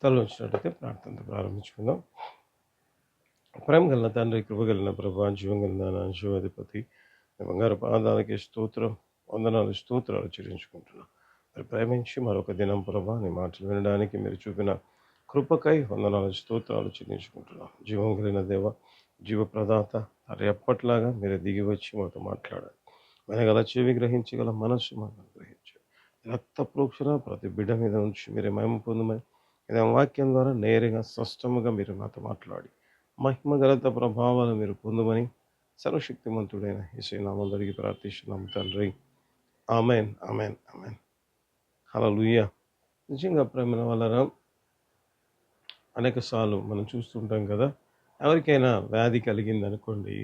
తల వచ్చినట్టయితే ప్రార్థనతో ప్రారంభించుకుందాం. ప్రేమ కలిగిన తండ్రి, కృపగలిగిన ప్రభా, జీవం కలిగిన నా జీవాధిపతి, మీ బంగారు పాదాలకి స్తోత్రం, వందనాలు, స్తోత్రాలు చెల్లించుకుంటున్నాం. మరి ప్రేమించి మరొక దినం ప్రభా నీ మాటలు వినడానికి మీరు చూపిన కృపకై వందనాలు, స్తోత్రాలు చెల్లించుకుంటున్నాం. జీవం కలిగిన దేవ, జీవప్రదాత, మరి ఎప్పట్లాగా మీరు దిగి వచ్చి మాతో మాట్లాడాలి. వినగల చెవి, గ్రహించగల మనస్సు మాకు గ్రహించాలి. రక్త ప్రోక్షణ ప్రతి బిడ్డ మీద ఉంచి మీరే మహిమ పొందమని ఇదే వాక్యం ద్వారా నేరుగా స్పష్టముగా మీరు నాతో మాట్లాడి మహిమ ఘనత ప్రభావాలు మీరు పొందమని సర్వశక్తిమంతుడైన యేసయ్య నామములో అడిగి ప్రార్థిస్తున్నాము తండ్రి. Amen, amen, amen. హల్లెలూయా. నిజంగా ప్రేమ వలన అనేక సార్లు మనం చూస్తుంటాం కదా, ఎవరికైనా వ్యాధి కలిగిందనుకోండి,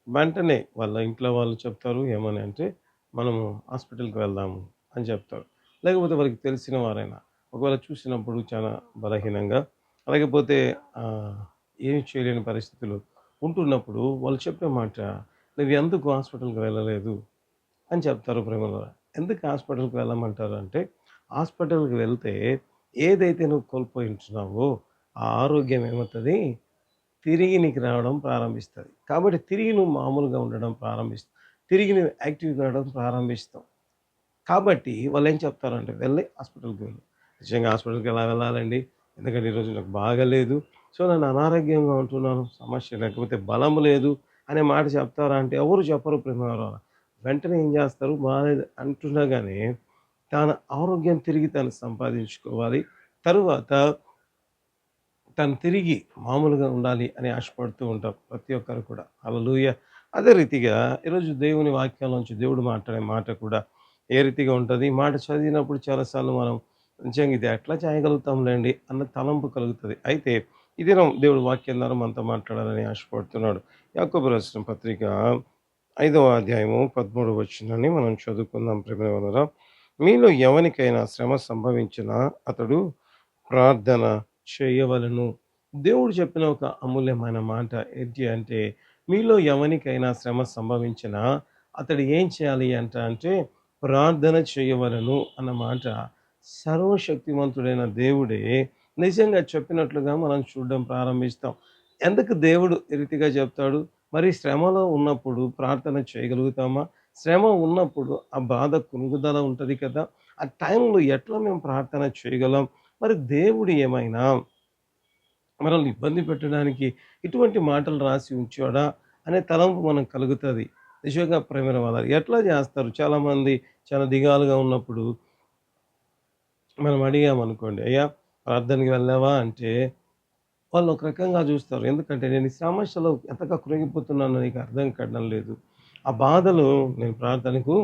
వెంటనే వాళ్ళ ఇంట్లో వాళ్ళు చెప్తారు ఏమని అంటే, మనము హాస్పిటల్కి వెళ్దాము అని చెప్తారు. లేకపోతే వారికి తెలిసిన వారైనా ఒకవేళ చూసినప్పుడు చాలా బలహీనంగా, లేకపోతే ఏమి చేయలేని పరిస్థితులు ఉంటున్నప్పుడు వాళ్ళు చెప్పే మాట, నువ్వు ఎందుకు హాస్పిటల్కి వెళ్ళలేదు అని చెప్తారు ప్రేమలో. ఎందుకు హాస్పిటల్కి వెళ్ళమంటారు అంటే, హాస్పిటల్కి వెళ్తే ఏదైతే నువ్వు కోల్పోయి ఉంటున్నావో ఆ ఆరోగ్యం ఏమవుతుంది, తిరిగి నీకు రావడం ప్రారంభిస్తుంది. కాబట్టి తిరిగి నువ్వు మామూలుగా ఉండడం ప్రారంభిస్తావు, తిరిగి నువ్వు యాక్టివ్ కావడం ప్రారంభిస్తావు. కాబట్టి వాళ్ళు ఏం చెప్తారంటే, వెళ్ళి హాస్పిటల్కి వెళ్ళు. నిజంగా హాస్పిటల్కి ఎలా వెళ్ళాలండి, ఎందుకంటే ఈరోజు నాకు బాగాలేదు, సో నేను అనారోగ్యంగా ఉంటున్నాను, సమస్య లేకపోతే బలం లేదు అనే మాట చెప్తారా అంటే ఎవరు చెప్పరు ప్రేమ. వెంటనే ఏం చేస్తారు, బాగాలేదు అంటున్నా కానీ తన ఆరోగ్యం తిరిగి తను సంపాదించుకోవాలి, తరువాత తను తిరిగి మామూలుగా ఉండాలి అని ఆశపడుతూ ఉంటాం ప్రతి ఒక్కరు కూడా. హల్లెలూయా. అదే రీతిగా ఈరోజు దేవుని వాక్యంలోంచి దేవుడు మాట్లాడే మాట కూడా ఏ రీతిగా ఉంటుంది, ఈ మాట చదివినప్పుడు చాలాసార్లు మనం నిజంగా ఇది ఎట్లా చేయగలుగుతాంలేండి అన్న తలంపు కలుగుతుంది. అయితే ఈ దినం దేవుడు వాక్యం ద్వారా మనతో మాట్లాడాలని ఆశపడుతున్నాడు. యాకోబు రాసిన పత్రిక 5వ అధ్యాయము 13వ వచనాన్ని మనం చదువుకుందాం ప్రియమైన వారలారా. మీలో ఎవనికైనా శ్రమ సంభవించినా అతడు ప్రార్థన చేయవలెను. దేవుడు చెప్పిన ఒక అమూల్యమైన మాట ఏంటి అంటే, మీలో ఎవనికైనా శ్రమ సంభవించినా అతడు ఏం చేయాలి అంటే ప్రార్థన చేయవలెను అన్న మాట సర్వశక్తిమంతుడైన దేవుడే నిజంగా చెప్పినట్లుగా మనం చూడడం ప్రారంభిస్తాం. ఎందుకు దేవుడు ఈ రీతిగా చెప్తాడు? మరి శ్రమలో ఉన్నప్పుడు ప్రార్థన చేయగలుగుతామా? శ్రమ ఉన్నప్పుడు ఆ బాధ కునుగుదల ఉంటది కదా! ఆ టైంలో ఎట్లా మేము ప్రార్థన చేయగలం? మరి దేవుడు ఏమైనా మనల్ని ఇబ్బంది పెట్టడానికి ఇటువంటి మాటలు రాసి ఉంచాడా అనే తలంపు మనకు కలుగుతుంది. నిజంగా ప్రేమైన వాళ్ళ ఎట్లా చేస్తారు, చాలామంది చాలా దిగాలుగా ఉన్నప్పుడు మనం అడిగామనుకోండి, అయ్యా ప్రార్థనకి వెళ్ళావా అంటే వాళ్ళు ఒక రకంగా చూస్తారు. ఎందుకంటే నేను ఈ సమస్యలో ఎంతగా కృంగిపోతున్నానో నీకు అర్థం కావడం లేదు, ఆ బాధలో నేను ప్రార్థనకు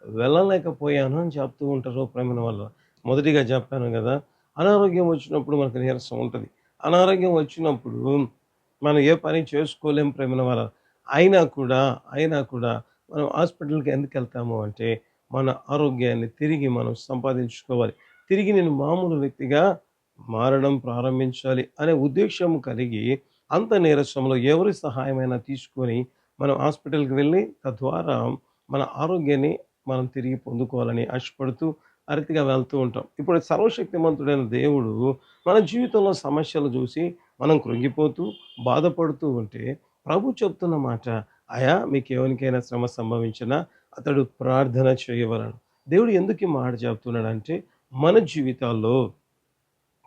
వెళ్ళలేకపోయాను అని చెప్తూ ఉంటారు ప్రేమైన వాళ్ళు. మొదటిగా చెప్పాను కదా, అనారోగ్యం వచ్చినప్పుడు మనకు నీరసం ఉంటుంది. అనారోగ్యం వచ్చినప్పుడు మనం ఏ పని చేసుకోలేం ప్రేమైన వాళ్ళ. అయినా కూడా మనం హాస్పిటల్కి ఎందుకు వెళ్తాము అంటే, మన ఆరోగ్యాన్ని తిరిగి మనం సంపాదించుకోవాలి, తిరిగి నేను మామూలు వ్యక్తిగా మారడం ప్రారంభించాలి అనే ఉద్దేశం కలిగి అంత నీరసంలో ఎవరి సహాయమైనా తీసుకొని మనం హాస్పిటల్కి వెళ్ళి తద్వారా మన ఆరోగ్యాన్ని మనం తిరిగి పొందుకోవాలని ఆశపడుతూ ఆ రీతిగా వెళ్తూ ఉంటాం. ఇప్పుడు సర్వశక్తిమంతుడైన దేవుడు మన జీవితంలో సమస్యలు చూసి మనం కృంగిపోతూ బాధపడుతూ ఉంటే ప్రభు చెప్తున్న మాట, అయా మీకు ఎవరికైనా శ్రమ సంభవించినా అతడు ప్రార్థన చేయవలను. దేవుడు ఎందుకు ఈ మాట చెప్తున్నాడంటే, మన జీవితాల్లో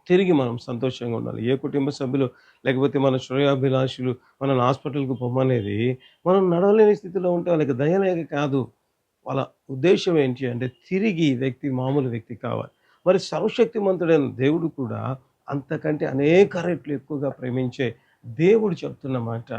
తిరిగి మనం సంతోషంగా ఉండాలి. ఏ కుటుంబ సభ్యులు లేకపోతే మన శ్రేయోభిలాషులు మనల్ని హాస్పిటల్‌కి పొమ్మనేది, మనం నడవలేని స్థితిలో ఉంటే వాళ్ళకి దయ లేక కాదు. వాళ్ళ ఉద్దేశ్యం ఏంటి అంటే తిరిగి ఈ వ్యక్తి మామూలు వ్యక్తి కావాలి. మరి సర్వశక్తిమంతుడైన దేవుడు కూడా అంతకంటే అనేక రెట్లు ఎక్కువగా ప్రేమించే దేవుడు చెప్తున్న మాట,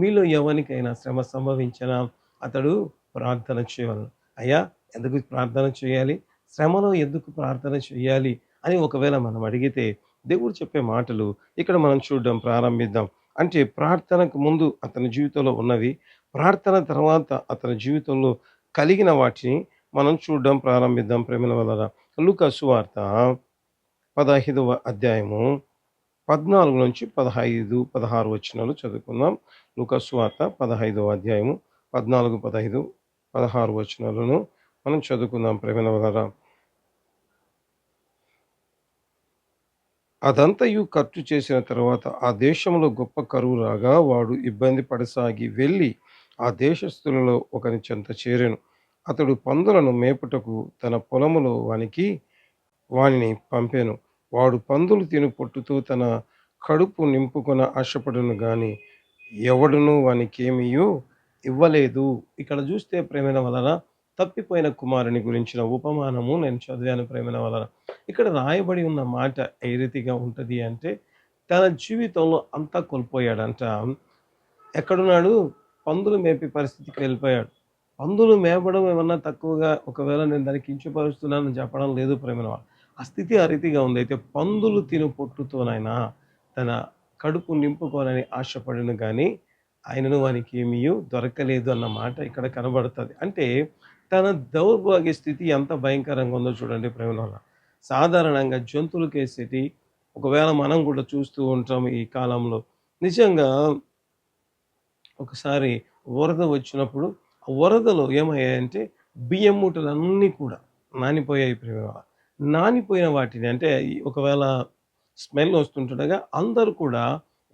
మీలో ఎవనికైనా శ్రమ సంభవించినా అతడు ప్రార్థన చేయవలెను. అయ్యా ఎందుకు ప్రార్థన చేయాలి? శ్రమలో ఎందుకు ప్రార్థన చేయాలి అని ఒకవేళ మనం అడిగితే దేవుడు చెప్పే మాటలు ఇక్కడ మనం చూడడం ప్రారంభిద్దాం. అంటే ప్రార్థనకు ముందు అతని జీవితంలో ఉన్నవి, ప్రార్థన తర్వాత అతని జీవితంలో కలిగిన వాటిని మనం చూడడం ప్రారంభిద్దాం ప్రేమిల వలన. లూకా సువార్త 15వ అధ్యాయము 14-15, 16 వచనాలు చదువుకుందాం. లూకా సువార్త 15వ అధ్యాయము 14, 15, 16 వచనాలను మనం చదువుకుందాం ప్రేమిల వలన. అదంతయు ఖర్చు చేసిన తరువాత ఆ దేశంలో గొప్ప కరువు రాగా వాడు ఇబ్బంది పడసాగి వెళ్ళి ఆ దేశస్థులలో ఒకని చెంత చేరెను. అతడు పందులను మేపుటకు తన పొలములో వానిని పంపెను. వాడు పందులు తిను పొట్టుతో తన కడుపు నింపుకొన ఆశపడును గాని ఎవడునూ వానికేమియూ ఇవ్వలేదు. ఇక్కడ చూస్తే ప్రేమైన వలన తప్పిపోయిన కుమారుని గురించిన ఉపమానము నేను చదివాను ప్రేమైన వలన. ఇక్కడ రాయబడి ఉన్న మాట ఏ రీతిగా ఉంటది అంటే, తన జీవితంలో అంతా కోల్పోయాడంట. ఎక్కడున్నాడు? పందులు మేపే పరిస్థితికి వెళ్ళిపోయాడు. పందులు మేపడం ఏమన్నా తక్కువగా ఒకవేళ నేను దాన్ని కించపరుస్తున్నానని చెప్పడం లేదు ప్రేమైన వాళ్ళ. ఆ స్థితి ఆ రీతిగా ఉంది. అయితే పందులు తిను పొట్టుతోనైనా తన కడుపు నింపుకోనని ఆశపడెను గాని, ఆయనను వానికి ఏమీయు దొరకలేదు అన్న మాట ఇక్కడ కనబడుతది. అంటే తన దౌర్భాగ్య స్థితి ఎంత భయంకరంగా ఉందో చూడండి ప్రేమైన వాళ్ళ. సాధారణంగా జంతువులకేసేటి ఒకవేళ మనం కూడా చూస్తూ ఉంటాం ఈ కాలంలో. నిజంగా ఒకసారి వరద వచ్చినప్పుడు, ఆ వరదలో ఏమయ్యాయంటే బియ్యం మూటలన్నీ కూడా నానిపోయాయి ప్రియమైన. నానిపోయిన వాటిని అంటే ఒకవేళ స్మెల్ వస్తుంటుండగా అందరూ కూడా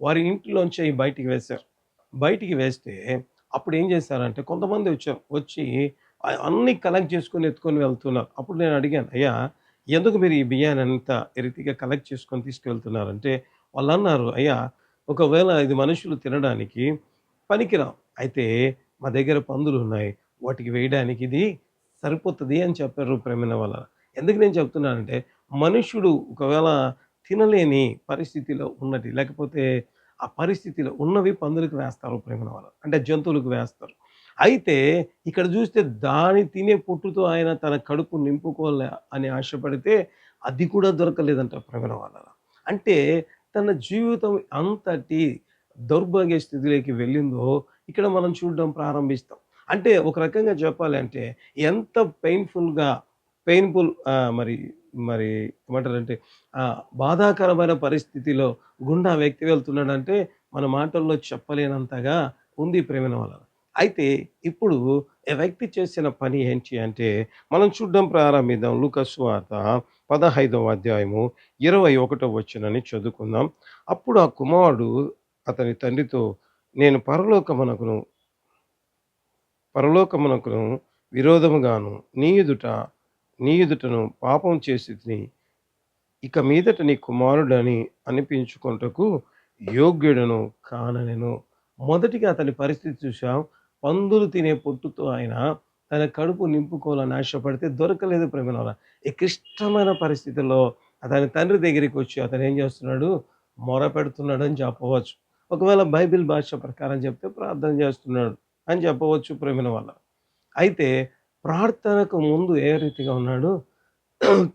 వారి ఇంటిలోంచి అయి బయటికి వేశారు. బయటికి వేస్తే అప్పుడు ఏం చేశారంటే కొంతమంది వచ్చారు. వచ్చి అన్నీ కలెక్ట్ చేసుకొని ఎత్తుకొని వెళ్తున్నారు. అప్పుడు నేను అడిగాను, "అయ్యా! ఎందుకు మీరు ఈ బియ్యాన్నంతా ఈ రీతిగా కలెక్ట్ చేసుకొని తీసుకెళ్తున్నారంటే?" వాళ్ళన్నారు, "అయ్యా! ఒకవేళ ఇది మనుషులు తినడానికి పనికిరావు. అయితే మా దగ్గర పందులున్నాయి. వాటికి వేయడానికి ఇది సరిపోతది" అని చెప్పారు ప్రేమైన వాళ్ళ. ఎందుకు నేను చెప్తున్నానంటే, మనుష్యుడు ఒకవేళ తినలేని పరిస్థితిలో ఉన్నది, లేకపోతే ఆ పరిస్థితిలో ఉన్నవి పందులకు వేస్తారు ప్రేమైన వాళ్ళ. అంటే జంతువులకు వేస్తారు. అయితే ఇక్కడ చూస్తే దాని తినే పొట్టుతో ఆయన తన కడుపు నింపుకోలే అని ఆశపడితే, అది కూడా దొరకలేదంట ప్రేమైన వాళ్ళ. అంటే తన జీవితం అంతటి దౌర్భాగ్య స్థితిలోకి వెళ్ళిందో ఇక్కడ మనం చూడడం ప్రారంభిస్తాం. అంటే ఒక రకంగా చెప్పాలంటే ఎంత పెయిన్‌ఫుల్ మరి మరి ఏమంటారంటే బాధాకరమైన పరిస్థితిలో గుండా ఆ వ్యక్తి వెళ్తున్నాడంటే మన మాటల్లో చెప్పలేనంతగా ఉంది ప్రేమైన వాళ్ళ. అయితే ఇప్పుడు ఆ వ్యక్తి చేసిన పని ఏంటి అంటే మనం చూడడం ప్రారంభిద్దాం. లూకా సువార్త 15వ అధ్యాయము 21వ వచనాన్ని చదువుకుందాం. అప్పుడు ఆ కుమారుడు అతని తండ్రితో, నేను పరలోకమునకును విరోధముగాను నీ ఎదుటను పాపం చేసితిని. ఇక మీదట నీ కుమారుడని అనిపించుకొనుటకు యోగ్యుడను కాననెను. మొదటిగా అతని పరిస్థితి చూసాం. పందులు తినే పొట్టుతో ఆయన తన కడుపు నింపుకోవాలని ఆశపడితే దొరకలేదు ప్రేమలోన. ఈ క్లిష్టమైన పరిస్థితుల్లో అతని తండ్రి దగ్గరికి వచ్చి అతను ఏం చేస్తున్నాడు? మొరపెడుతున్నాడని చెప్పవచ్చు. ఒకవేళ బైబిల్ భాష ప్రకారం చెప్తే ప్రార్థన చేస్తున్నాడు అని చెప్పవచ్చు ప్రేమైన వాళ్ళ. అయితే ప్రార్థనకు ముందు ఏ రీతిగా ఉన్నాడు?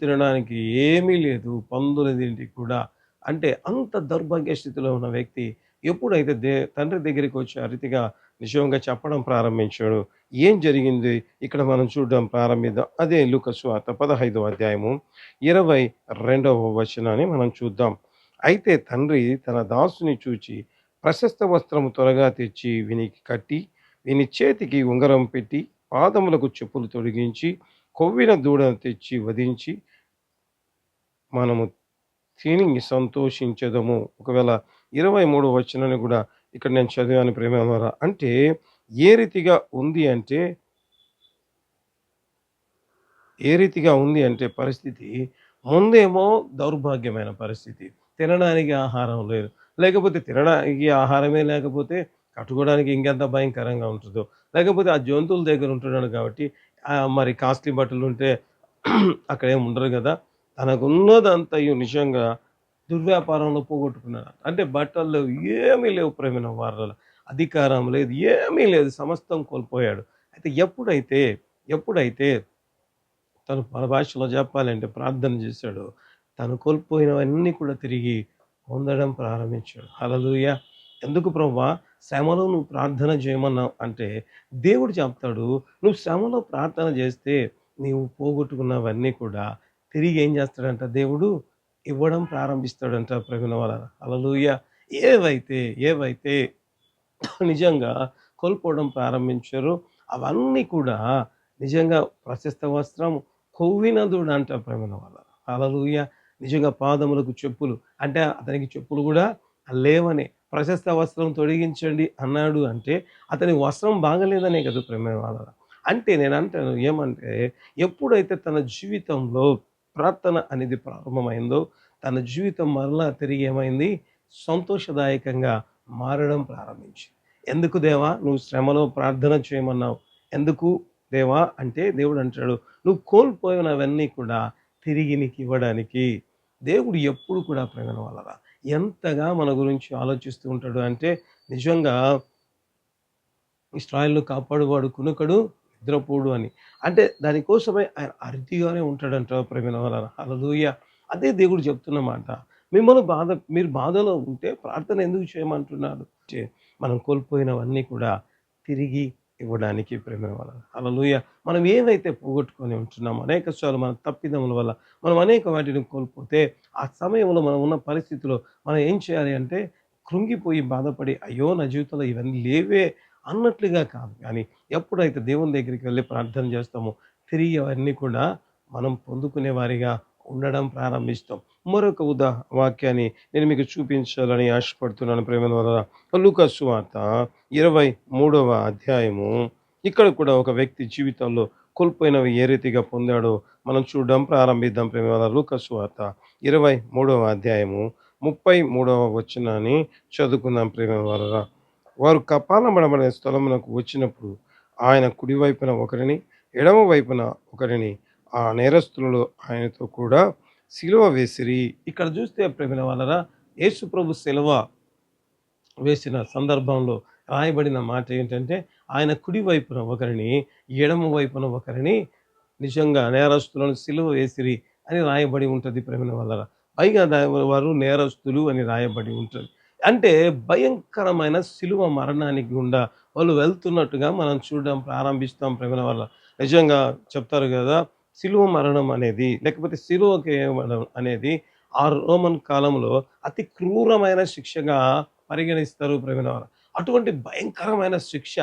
తినడానికి ఏమీ లేదు. పందుల తిండికి కూడా. అంటే అంత దౌర్భాగ్య స్థితిలో ఉన్న వ్యక్తి ఎప్పుడైతే తండ్రి దగ్గరికి వచ్చి ఆ రీతిగా నిజంగా చెప్పడం ప్రారంభించాడో, ఏం జరిగింది ఇక్కడ మనం చూడడం ప్రారంభిద్దాం. అదే లూకా సువార్త 15వ అధ్యాయము 22వ వచనాన్ని మనం చూద్దాం. అయితే తండ్రి తన దాసుని చూచి ప్రశస్త వస్త్రము త్వరగా తెచ్చి వీనికి కట్టి, వీని చేతికి ఉంగరం పెట్టి, పాదములకు చెప్పులు తొడిగించి, కొవ్విన దూడను తెచ్చి వధించి మనము తిని సంతోషించెదము. ఒకవేళ 23వ వచనాన్ని గూడా ఇక్కడ నేను చదివాను ప్రేమలారా. అంటే ఏ రీతిగా ఉంది అంటే, పరిస్థితి ముందేమో దౌర్భాగ్యమైన పరిస్థితి. తినడానికి ఆహారం లేదు. లేకపోతే తినడానికి ఆహారమే లేకపోతే కట్టుకోవడానికి ఇంకెంత భయంకరంగా ఉంటదో. లేకపోతే ఆ జంతువుల దగ్గర ఉంటున్నాడు కాబట్టి మరి కాస్ట్‌లీ బట్టలుంటే అక్కడేమి ఉండరు గదా! తనకున్నదంతయు నిజంగా దుర్వ్యాపారంలో పోగొట్టుకున్నాడు. అంటే బట్టలు లేవు, ఏమీ లేవు ప్రేమైన వారల. అధికారం లేదు, ఏమీ లేదు. సమస్తం కోల్పోయాడు. అయితే ఎప్పుడైతే తను మన భాషలో చెప్పాలంటే ప్రార్థన చేశాడో, తను కోల్పోయినవన్నీ కూడా తిరిగి పొందడం ప్రారంభించాడు. హల్లెలూయా! ఎందుకు ప్రభువా శ్రమలో నువ్వు ప్రార్థన చేయమన్నావు అంటే, దేవుడు చెప్తాడు, నువ్వు శ్రమలో ప్రార్థన చేస్తే నీవు పోగొట్టుకున్నవన్నీ కూడా తిరిగి ఏం చేస్తాడంట దేవుడు ఇవ్వడం ప్రారంభిస్తాడంట ప్రేమైన వాళ్ళ. హల్లెలూయా! ఏవైతే ఏవైతే నిజంగా కోల్పోవడం ప్రారంభించారో అవన్నీ కూడా నిజంగా ప్రశస్త వస్త్రం, కొవ్విన దూడ అంట ప్రేమైన వాళ్ళ. హల్లెలూయా! నిజంగా పాదములకు చెప్పులు అంటే అతనికి చెప్పులు కూడా లేవని, ప్రశస్త వస్త్రం తొడిగించండి అన్నాడు అంటే అతని వస్త్రం బాగలేదనే కదా ప్రేమ వాళ్ళ. అంటే నేను అంటాను ఏమంటే ఎప్పుడైతే తన జీవితంలో ప్రార్థన అనేది ప్రారంభమైందో తన జీవితం మరలా తిరిగి ఏమైంది సంతోషదాయకంగా మారడం ప్రారంభించింది. ఎందుకు దేవా నువ్వు శ్రమలో ప్రార్థన చేయమన్నావు? ఎందుకు దేవా అంటే దేవుడు అంటాడు నువ్వు కోల్పోయినవన్నీ కూడా తిరిగి నీకు ఇవ్వడానికి. దేవుడు ఎప్పుడు కూడా ప్రేమ వాళ్ళరా ఎంతగా మన గురించి ఆలోచిస్తూ ఉంటాడు అంటే నిజంగా ఇశ్రాయేలును కాపాడువాడు కునుకడు, నిద్రపోడు అని. అంటే దానికోసమే ఆయన అరితిగానే ఉంటాడంట ప్రేమైన వాళ్ళారా. హల్లెలూయా! అదే దేవుడు చెప్తున్న మాట. మీరు బాధలో ఉంటే ప్రార్థన ఎందుకు చేయమంటున్నాడు? మనం కోల్పోయినవన్నీ కూడా తిరిగి ఇవ్వడానికి ప్రేమైన వాళ్ళారా. హల్లెలూయా! మనం ఏవైతే పోగొట్టుకొని ఉంటున్నామో అనేక సార్లు మన తప్పిదముల వల్ల మనం అనేక వాటిని కోల్పోతే ఆ సమయంలో మనం ఉన్న పరిస్థితిలో మనం ఏం చేయాలి అంటే కృంగిపోయి బాధపడి అయ్యో! నా జీవితంలో ఇవన్నీ లేవే అన్నట్లుగా కాదు. కానీ ఎప్పుడైతే దేవుని దగ్గరికి వెళ్లి ప్రార్థన చేస్తామో తిరిగి అవన్నీ కూడా మనం పొందుకునే వారిగా ఉండడం ప్రారంభిస్తాం. మరొక వాక్యాన్ని నేను మీకు చూపించాలని ఆశపడుతున్నాను ప్రేమైన వలన. లూకా సువార్త 23వ అధ్యాయము. ఇక్కడ కూడా ఒక వ్యక్తి జీవితంలో కోల్పోయినవి ఏ రీతిగా పొందాడో మనం చూడడం ప్రారంభిద్దాం ప్రేమ వలన. లూకా సువార్త 23వ అధ్యాయము 33వ వచనాన్ని చదువుకుందాం ప్రేమ వలన. వారు కపాలమడబడే స్థలమునకు వచ్చినప్పుడు ఆయన కుడివైపున ఒకరిని ఎడమ వైపున ఒకరిని ఆ నేరస్తులలో ఆయనతో కూడా సిలువ వేసిరి. ఇక్కడ చూస్తే ప్రేమిన వాళ్ళరా యేసు ప్రభు సిలువ వేసిన సందర్భంలో రాయబడిన మాట ఏంటంటే ఆయన కుడి వైపున ఒకరిని ఎడమ వైపున ఒకరిని నిజంగా నేరస్తులను సిలువ వేసిరి అని రాయబడి ఉంటుంది ప్రేమిన వాళ్ళరా. పైగా వారు నేరస్తులు అని రాయబడి ఉంటుంది. అంటే భయంకరమైన సిలువ మరణానికి గుండా వాళ్ళు వెళ్తున్నట్టుగా మనం చూడడం ప్రారంభిస్తాం ప్రేమిన వల్ల. నిజంగా చెప్తారు కదా సిలువ మరణం అనేది లేకపోతే సిలువకి వేయబడడం అనేది ఆ రోమన్ కాలంలో అతి క్రూరమైన శిక్షగా పరిగణిస్తారు ప్రేమిన వల్ల. అటువంటి భయంకరమైన శిక్ష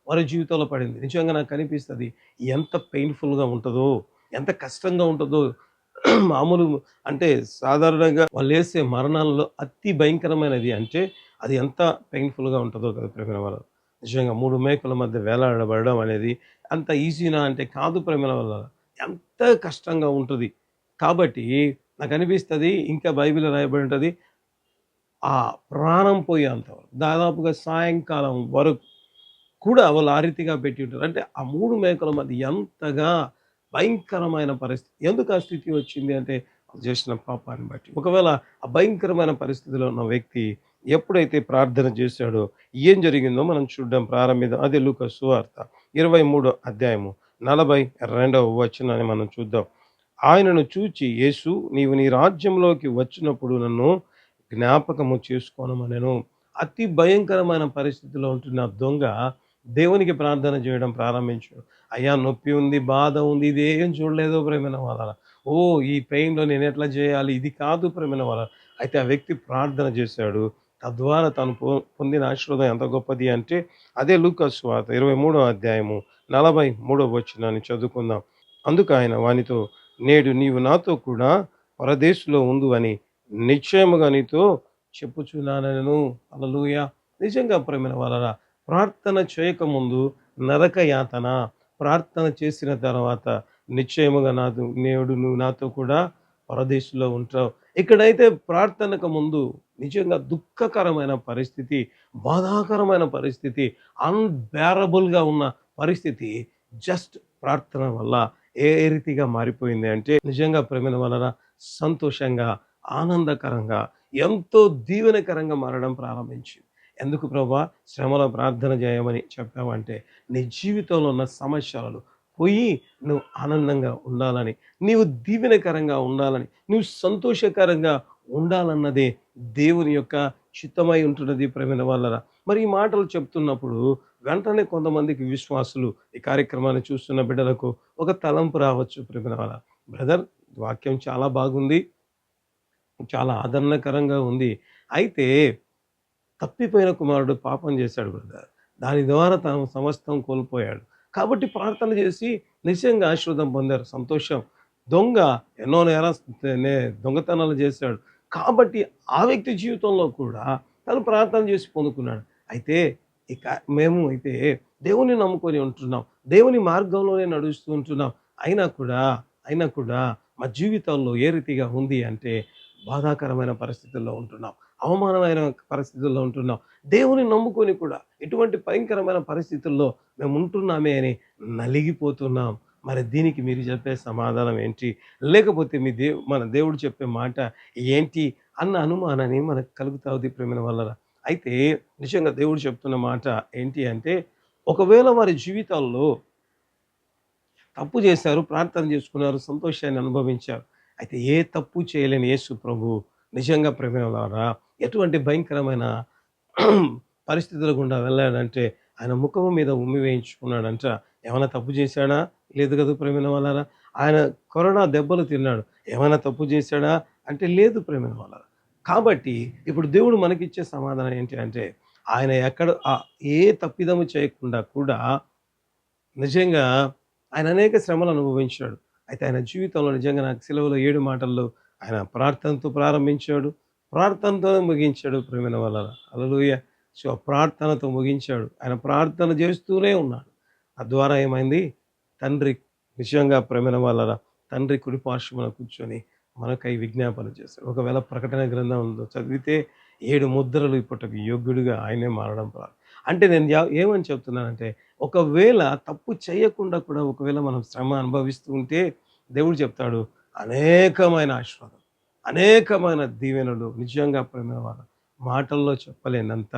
వారి జీవితంలో పడింది. నిజంగా నాకు అనిపిస్తది ఎంత పెయిన్‌ఫుల్‌గా ఉంటదో, ఎంత కష్టంగా ఉంటదో మామూలు అంటే సాధారణంగా వాళ్ళేసే మరణాల్లో అతి భయంకరమైనది అంటే అది ఎంత పెయిన్‌ఫుల్‌గా ఉంటదో కదా ప్రేమైన వాళ్ళ. నిజంగా 3 మేకుల మధ్య వేలాడబడడం అనేది అంత ఈజీనా అంటే కాదు ప్రేమైన వాళ్ళ. ఎంత కష్టంగా ఉంటది. కాబట్టి నాకనిపిస్తది ఇంకా బైబిల్‌లో రాయబడి ఉంటది. ఆ ప్రాణం పోయేంత వరకు దాదాపుగా సాయంకాలం వరకు కూడా వాళ్ళు ఆ రీతిగా పెట్టి ఉంటారు. అంటే ఆ 3 మేకల మధ్య ఎంతగా భయంకరమైన పరిస్థితి. ఎందుకు ఆ స్థితి వచ్చింది అంటే వాళ్ళు చేసిన పాపాన్ని బట్టి. ఒకవేళ ఆ భయంకరమైన పరిస్థితిలో ఉన్న వ్యక్తి ఎప్పుడైతే ప్రార్థన చేశాడో ఏం జరిగిందో మనం చూడడం ప్రారంభిద్దాం. అదే లూకా సువార్త 23 అధ్యాయము 42వ వచనాన్ని మనం చూద్దాం. ఆయనను చూచి యేసు నీవు నీ రాజ్యంలోకి వచ్చినప్పుడు నన్ను జ్ఞాపకము చేసుకోనమనెను. అతి భయంకరమైన పరిస్థితిలో ఉంటున్న దొంగ దేవునికి ప్రార్థన చేయడం ప్రారంభించాడు. అయ్యా నొప్పి ఉంది, బాధ ఉంది, ఇదేం చూడలేదు ప్రేమైన వాళ్ళ. ఈ పెయిన్‌లో నేనెట్లా చేయాలి? ఇది కాదు ప్రేమైన వాళ్ళ. అయితే ఆ వ్యక్తి ప్రార్థన చేశాడు. తద్వారా తను పొందిన ఆశీర్వాదం ఎంత గొప్పది అంటే అదే లూకా సువార్త 23వ అధ్యాయము 43వ వచనాన్ని చదువుకుందాం. అందుకాయన వానితో నేడు నీవు నాతో కూడా పరదేశులో ఉందువని నిశ్చయముగా నీతో చెప్పుచున్నానెను. హల్లెలూయా! నిజంగా ప్రేమైన వాళ్ళరా ప్రార్థన చేయకముందు నరక యాతన, ప్రార్థన చేసిన తర్వాత నిశ్చయముగా నేడు నువ్వు నాతో కూడా పరదేశంలో ఉంటావు. ఇక్కడైతే ప్రార్థనకు ముందు నిజంగా దుఃఖకరమైన పరిస్థితి, బాధాకరమైన పరిస్థితి, అన్‌బేరబుల్‌గా ఉన్న పరిస్థితి జస్ట్ ప్రార్థన వల్ల ఏ రీతిగా మారిపోయింది అంటే నిజంగా ప్రేమల వలన సంతోషంగా, ఆనందకరంగా, ఎంతో దీవెనకరంగా మారడం ప్రారంభించింది. ఎందుకు ప్రభా శ్రమలో ప్రార్థన చేయమని చెప్పావంటే నీ జీవితంలో ఉన్న సమస్యలను పోయి నువ్వు ఆనందంగా ఉండాలని, నీవు దీవెనకరంగా ఉండాలని, నువ్వు సంతోషకరంగా ఉండాలన్నదే దేవుని యొక్క చిత్తమై ఉంటున్నది ప్రేమైన వాళ్ళరా. మరి ఈ మాటలు చెప్తున్నప్పుడు వెంటనే కొంతమందికి విశ్వాసులు ఈ కార్యక్రమాన్ని చూస్తున్న బిడ్డలకు ఒక తలంపు రావచ్చు ప్రేమైన వాళ్ళ. బ్రదర్ వాక్యం చాలా బాగుంది. చాలా ఆదరణకరంగా ఉంది. అయితే తప్పిపోయిన కుమారుడు పాపం చేశాడు బ్రదర్. దాని ద్వారా తను సమస్తం కోల్పోయాడు. కాబట్టి ప్రార్థన చేసి నిశ్చయంగా ఆశీర్వాదం పొందారు. సంతోషం. దొంగ ఎన్నో దొంగతనాలు చేశాడు. కాబట్టి ఆ వ్యక్తి జీవితంలో కూడా తను ప్రార్థన చేసి పొందుకున్నాడు. అయితే ఇక మేము అయితే దేవుని నమ్ముకొని ఉంటున్నాం. దేవుని మార్గంలోనే నడుస్తూ ఉంటున్నాం. అయినా కూడా, అయినా కూడా మా జీవితంలో ఏ రీతిగా ఉంది అంటే బాధాకరమైన పరిస్థితుల్లో ఉంటున్నాం. అవమానమైన పరిస్థితుల్లో ఉంటున్నాం. దేవుని నమ్ముకొని కూడా ఎటువంటి భయంకరమైన పరిస్థితుల్లో మేము ఉంటున్నామే అని నలిగిపోతున్నాం. మరి దీనికి మీరు చెప్పే సమాధానం ఏంటి? లేకపోతే మన దేవుడు చెప్పే మాట ఏంటి అన్న అనుమానాన్ని మనకు కలుగుతా ఉంది ప్రేమైన వలన. అయితే నిజంగా దేవుడు చెప్తున్న మాట ఏంటి అంటే, ఒకవేళ వారి జీవితాల్లో తప్పు చేశారు, ప్రార్థన చేసుకున్నారు, సంతోషాన్ని అనుభవించారు. అయితే ఏ తప్పు చేయలేని యేసు ప్రభువు నిజంగా ప్రేమైన వారా ఎటువంటి భయంకరమైన పరిస్థితుల గుండా వెళ్ళాడంటే, ఆయన ముఖము మీద ఉమ్మి వేయించుకున్నాడంట. ఏమైనా తప్పు చేశాడా? లేదు కదా ప్రేమైన వాళ్ళారా. ఆయన కరోనా దెబ్బలు తిన్నాడు. ఏమైనా తప్పు చేశాడా? అంటే లేదు ప్రేమైన వాళ్ళారా. కాబట్టి ఇప్పుడు దేవుడు మనకిచ్చే సమాధానం ఏంటి అంటే, ఆయన ఎక్కడ ఏ తప్పిదము చేయకుండా కూడా నిజంగా ఆయన అనేక శ్రమలు అనుభవించాడు. అయితే ఆయన జీవితంలో నిజంగా నాకు సిలువలో 7 మాటల్లో ఆయన ప్రార్థనతో ప్రారంభించాడు. ప్రార్థనతోనే ముగించాడు ప్రియమైన వాళ్ళారా. హల్లెలూయా! సో, ప్రార్థనతో ముగించాడు. ఆయన ప్రార్థన చేస్తూనే ఉన్నాడు. తద్వారా ఏమైంది? తండ్రి నిజంగా ప్రియమైన వాళ్ళారా, తండ్రి కుడి పార్శ్వమున కూర్చొని మనకై విజ్ఞాపన చేశాడు. ఒకవేళ ప్రకటన గ్రంథంలో చదివితే 7 ముద్రలు ఇప్పుటకు యోగ్యుడిగా ఆయనే మారడం అంటే నేను ఏమని చెప్తున్నానంటే, ఒకవేళ తప్పు చేయకుండా కూడా ఒకవేళ మనం శ్రమ అనుభవిస్తూ ఉంటే దేవుడు చెప్తాడు అనేకమైన ఆశీర్వాదం, అనేకమైన దీవెనలు నిజంగా ప్రేమ వాళ్ళ మాటల్లో చెప్పలేనంత.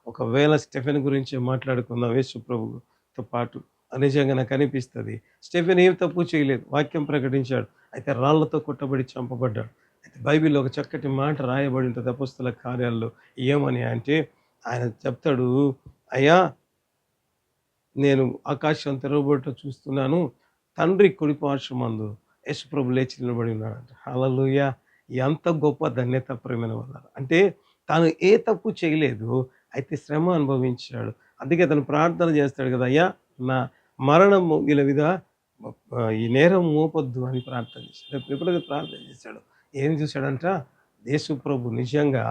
ఒకవేళ స్టెఫెన్ గురించి మాట్లాడుకుందాం యేసు ప్రభుతో పాటు. నిజంగా నాకు అనిపిస్తుంది స్టెఫెన్ ఏం తప్పు చేయలేదు, వాక్యం ప్రకటించాడు. అయితే రాళ్లతో కొట్టబడి చంపబడ్డాడు. అయితే బైబిల్లో ఒక చక్కటి మాట రాయబడి ఉంటుంది అపొస్తలుల కార్యాల్లో. ఏమని అంటే ఆయన చెప్తాడు, అయ్యా నేను ఆకాశం తెరవబడుట చూస్తున్నాను. తండ్రి కుడి పార్శ్వమందు యేసు ప్రభు లేచి నిలబడి ఉన్నాడంట. హల్లెలూయా! ఎంత గొప్ప ధన్యత ప్రేమైన వాళ్ళారా. అంటే తాను ఏ తప్పు చేయలేదు. అయితే శ్రమ అనుభవించాడు. అందుకే తను ప్రార్థన చేస్తాడు కదా! అయ్యా నా మరణము వీళ్ళ మీద ఈ నేరం మోపొద్దు అని ప్రార్థన చేశాడు. ఎప్పుడైతే ప్రార్థన చేశాడో ఏం చూశాడంట, యేసు ప్రభు నిజంగా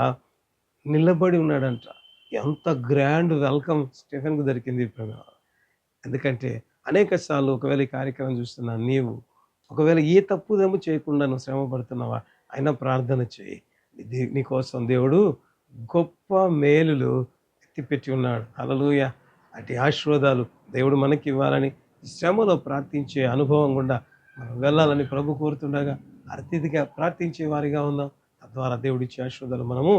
నిలబడి ఉన్నాడంట. ఎంత గ్రాండ్ వెల్కమ్ స్టెఫెన్‌కి దొరికింది ప్రేమ. ఎందుకంటే అనేక సార్లు ఒకవేళ ఈ కార్యక్రమం చూస్తున్న నీవు ఒకవేళ ఏ తప్పుదేమో చేయకుండా నువ్వు శ్రమ పడుతున్నావా, అయినా ప్రార్థన చేయి. నీకోసం దేవుడు గొప్ప మేలులు ఎత్తిపెట్టి ఉన్నాడు. హల్లెలూయా! అటు ఆశీర్వాదాలు దేవుడు మనకి ఇవ్వాలని శ్రమలో ప్రార్థించే అనుభవం గుండా మనం వెళ్ళాలని ప్రభు కోరుతుండగా అతిథిగా ప్రార్థించే వారిగా ఉందాం. తద్వారా దేవుడిచ్చే ఆశీర్వాదాలు మనము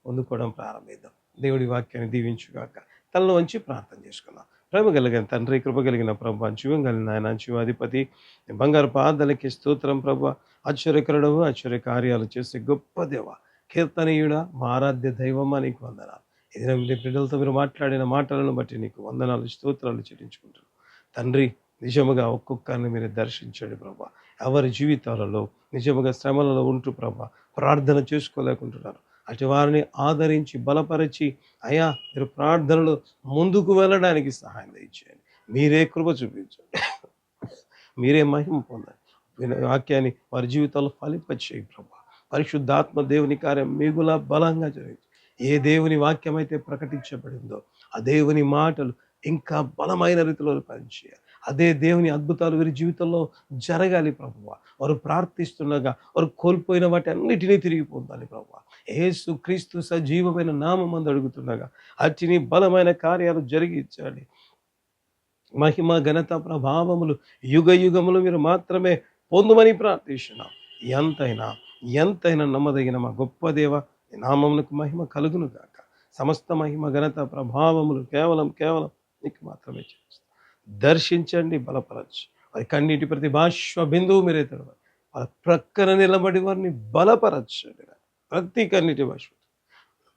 పొందుకోవడం ప్రారంభిద్దాం. దేవుడి వాక్యాన్ని దీవించుగాక. తలలో వంచి ప్రార్థన చేసుకుందాం. ప్రేమ కలిగిన తండ్రి, కృప కలిగిన ప్రభు, జీవం కలిగిన ఆయన, జీవాధిపతి, బంగారు పాదలకి స్తోత్రం ప్రభు. ఆశ్చర్యకరుడవు, ఆశ్చర్య కార్యాలు చేసే గొప్ప దేవ, కీర్తనీయుడ, మా ఆరాధ్య దైవమా నీకు వందనాలు. ఏదైనా మీ బిడ్డలతో మీరు మాట్లాడిన మాటలను బట్టి నీకు వందనాలు, స్తోత్రాలు చెల్లించుకుంటున్నాను తండ్రి. నిజముగా ఒక్కొక్కరిని మీరు దర్శించండి ప్రభా. ఎవరి జీవితాలలో నిజముగా శ్రమలలో ఉంటూ ప్రభా ప్రార్థన చేసుకోలేకుంటున్నారు. అటు వారిని ఆదరించి బలపరిచి అయ్యా మీరు ప్రార్థనలో ముందుకు వెళ్ళడానికి సహాయం దయచేయండి. మీరే కృప చూపించండి. మీరే మహిమ పొందండి. వాక్యాన్ని వారి జీవితాల్లో ఫలింపచేయి ప్రభా. పరిశుద్ధాత్మ దేవుని కార్యం మిగుల బలంగా జరిగింది. ఏ దేవుని వాక్యం అయితే ప్రకటించబడిందో ఆ దేవుని మాటలు ఇంకా బలమైన రీతిలో పనిచేయాలి. అదే దేవుని అద్భుతాలు వీరి జీవితంలో జరగాలి ప్రభువ. వారు ప్రార్థిస్తుండగా వారు కోల్పోయిన వాటి అన్నిటినీ తిరిగి పొందాలి ప్రభువ. యేసు క్రీస్తు సజీవమైన నామమందు అడుగుతుండగా అట్టిని బలమైన కార్యాలు జరిగించాలి. మహిమ ఘనత ప్రభావములు యుగ యుగములు మీరు మాత్రమే పొందుమని ప్రార్థిస్తున్నాం. ఎంతైనా ఎంతైనా నమ్మదగిన మా గొప్ప దేవ నామమునకు మహిమ కలుగును గాక. సమస్త మహిమ ఘనత ప్రభావములు కేవలం కేవలం నీకు మాత్రమే చేస్తాం. దర్శించండి, బలపరచు. వారి కన్నీటి ప్రతి బాష్ప బిందువు మీరే తెరవాలి. వాళ్ళ ప్రక్కన నిలబడి వారిని బలపరచండి. ప్రతి కన్నీటి బాష్ప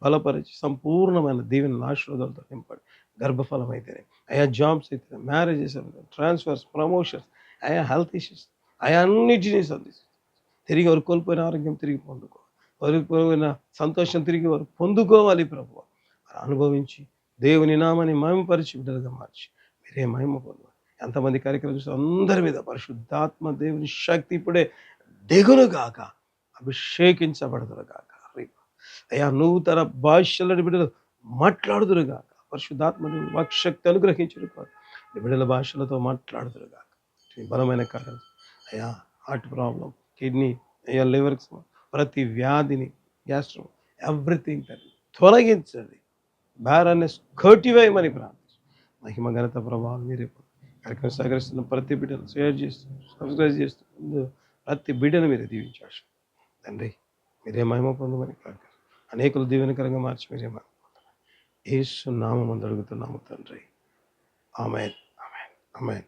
బలపరిచి సంపూర్ణమైన దీవెన ఆశీర్వాదాలతో నింపండి. గర్భఫలం అయితేనే, అయా జాబ్స్ అయితేనే, మ్యారేజెస్ అయితేనే, ట్రాన్స్ఫర్స్, ప్రమోషన్స్, అయా హెల్త్ ఇష్యూస్, అయా అన్నిటినీ సంధిస్తుంది. తిరిగి వారు కోల్పోయిన ఆరోగ్యం తిరిగి పొందుకోవాలి. వారికి కోల్పోయిన సంతోషం తిరిగి వారు పొందుకోవాలి ప్రభువు. వారు అనుభవించి దేవుని నామాన్ని మహిమపరిచి బిడ్డలుగా మార్చి మీరే మహిమ పొందాలి. ఎంతమంది కార్యక్రమం చూస్తే అందరి మీద పరిశుద్ధాత్మ దేవుని శక్తి ఇప్పుడే దిగులుగాక, అభిషేకించబడదురుగాక. అయ్యా నూతన భాషలను బిడ్డలు మాట్లాడుదురుగాక. పరిశుద్ధాత్మ దేవుని వాక్శక్తి అనుగ్రహించుడుగాక. బిడ్డల భాషలతో మాట్లాడుదురుగాక. ఈ బలమైన కార్యాలు అయ్యా, హార్ట్ ప్రాబ్లం, కిడ్నీ, అయ్యా లివర్కి ప్రతి వ్యాధిని, గ్యాస్ట్రో, ఎవ్రీథింగ్ తొలగించండి. బ్యారన్నెస్ కొట్టివేయమని ప్రార్థించు. మహిమ ఘనత ప్రభావం మీరే కార్యక్రమం సహకరిస్తున్న ప్రతి బిడ్డను షేర్ చేస్తూ, సబ్స్క్రైబ్ చేస్తూ ప్రతి బిడ్డను మీరే దీవించారు తండ్రి. మీరే మహిమ పొందమని ప్రార్థన, అనేకులు దీవెనకరంగా మార్చి మీరే మహిమ పొందమని యేసు నామమున అడుగుతున్నాము తండ్రి. ఆమేన్, ఆమేన్, ఆమేన్.